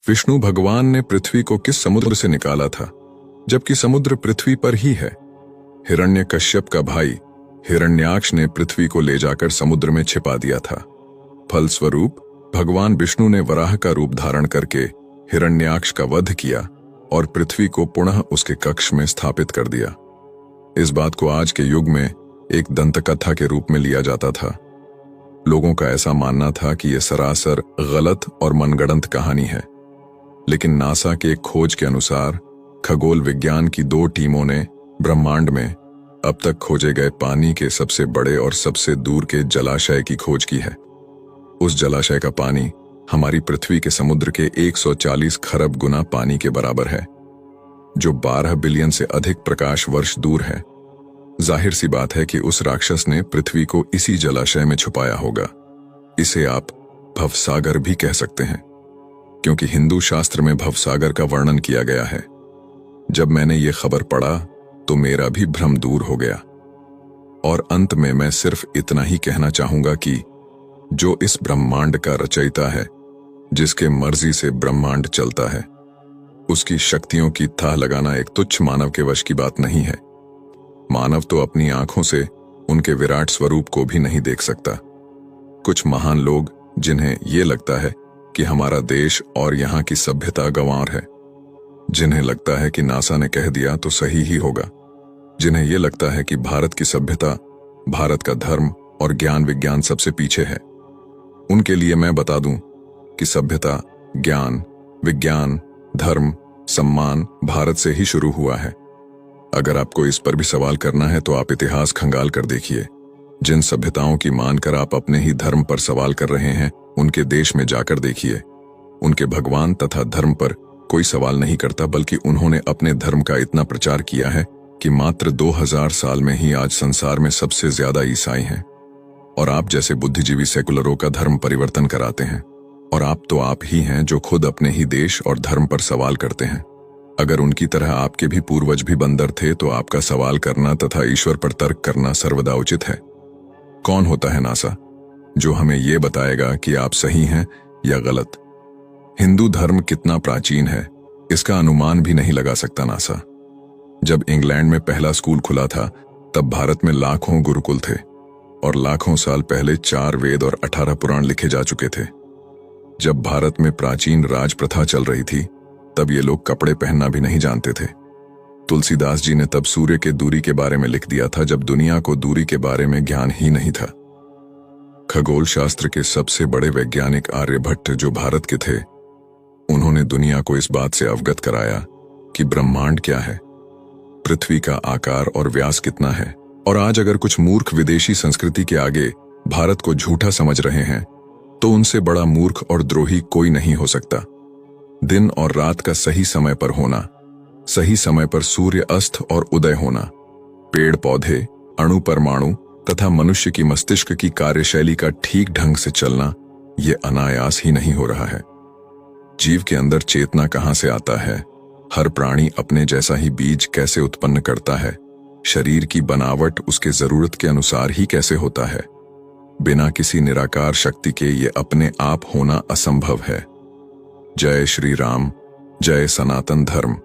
विष्णु भगवान ने पृथ्वी को किस समुद्र से निकाला था, जबकि समुद्र पृथ्वी पर ही है? हिरण्यकश्यप का भाई हिरण्याक्ष ने पृथ्वी को ले जाकर समुद्र में छिपा दिया था। फलस्वरूप भगवान विष्णु ने वराह का रूप धारण करके हिरण्याक्ष का वध किया और पृथ्वी को पुनः उसके कक्ष में स्थापित कर दिया। इस बात को आज के युग में एक दंतकथा के रूप में लिया जाता था। लोगों का ऐसा मानना था कि यह सरासर गलत और मनगढ़ंत कहानी है, लेकिन नासा के एक खोज के अनुसार खगोल विज्ञान की 2 टीमों ने ब्रह्मांड में अब तक खोजे गए पानी के सबसे बड़े और सबसे दूर के जलाशय की खोज की है। उस जलाशय का पानी हमारी पृथ्वी के समुद्र के 140 खरब गुना पानी के बराबर है, जो 12 बिलियन से अधिक प्रकाश वर्ष दूर है। जाहिर सी बात है कि उस राक्षस ने पृथ्वी को इसी जलाशय में छुपाया होगा। इसे आप भवसागर भी कह सकते हैं, क्योंकि हिंदू शास्त्र में भवसागर का वर्णन किया गया है। जब मैंने ये खबर पढ़ा तो मेरा भी भ्रम दूर हो गया। और अंत में मैं सिर्फ इतना ही कहना चाहूंगा कि जो इस ब्रह्मांड का रचयिता है, जिसके मर्जी से ब्रह्मांड चलता है, उसकी शक्तियों की थाह लगाना एक तुच्छ मानव के वश की बात नहीं है। मानव तो अपनी आंखों से उनके विराट स्वरूप को भी नहीं देख सकता। कुछ महान लोग, जिन्हें यह लगता है कि हमारा देश और यहाँ की सभ्यता गंवार है, जिन्हें लगता है कि नासा ने कह दिया तो सही ही होगा, जिन्हें यह लगता है कि भारत की सभ्यता, भारत का धर्म और ज्ञान विज्ञान सबसे पीछे है, उनके लिए मैं बता दूं कि सभ्यता, ज्ञान, विज्ञान, धर्म, सम्मान भारत से ही शुरू हुआ है। अगर आपको इस पर भी सवाल करना है तो आप इतिहास खंगाल कर देखिए। जिन सभ्यताओं की मानकर आप अपने ही धर्म पर सवाल कर रहे हैं, उनके देश में जाकर देखिए। उनके भगवान तथा धर्म पर कोई सवाल नहीं करता, बल्कि उन्होंने अपने धर्म का इतना प्रचार किया है कि मात्र 2000 साल में ही आज संसार में सबसे ज्यादा ईसाई हैं। और आप जैसे बुद्धिजीवी सेकुलरों का धर्म परिवर्तन कराते हैं। और आप तो आप ही हैं जो खुद अपने ही देश और धर्म पर सवाल करते हैं। अगर उनकी तरह आपके भी पूर्वज भी बंदर थे तो आपका सवाल करना तथा ईश्वर पर तर्क करना सर्वदा उचित है। कौन होता है नासा, जो हमें यह बताएगा कि आप सही हैं या गलत? हिंदू धर्म कितना प्राचीन है, इसका अनुमान भी नहीं लगा सकता नासा। जब इंग्लैंड में पहला स्कूल खुला था, तब भारत में लाखों गुरुकुल थे और लाखों साल पहले 4 वेद और 18 पुराण लिखे जा चुके थे। जब भारत में प्राचीन राज प्रथा चल रही थी, तब ये लोग कपड़े पहनना भी नहीं जानते थे। तुलसीदास जी ने तब सूर्य के दूरी के बारे में लिख दिया था, जब दुनिया को दूरी के बारे में ज्ञान ही नहीं था। खगोल शास्त्र के सबसे बड़े वैज्ञानिक आर्यभट्ट, जो भारत के थे, उन्होंने दुनिया को इस बात से अवगत कराया कि ब्रह्मांड क्या है, पृथ्वी का आकार और व्यास कितना है। और आज अगर कुछ मूर्ख विदेशी संस्कृति के आगे भारत को झूठा समझ रहे हैं, तो उनसे बड़ा मूर्ख और द्रोही कोई नहीं हो सकता। दिन और रात का सही समय पर होना, सही समय पर सूर्य अस्त और उदय होना, पेड़ पौधे, अणु परमाणु तथा मनुष्य की मस्तिष्क की कार्यशैली का ठीक ढंग से चलना, ये अनायास ही नहीं हो रहा है। जीव के अंदर चेतना कहां से आता है, हर प्राणी अपने जैसा ही बीज कैसे उत्पन्न करता है, शरीर की बनावट उसके जरूरत के अनुसार ही कैसे होता है, बिना किसी निराकार शक्ति के ये अपने आप होना असंभव है। जय श्री राम, जय सनातन धर्म।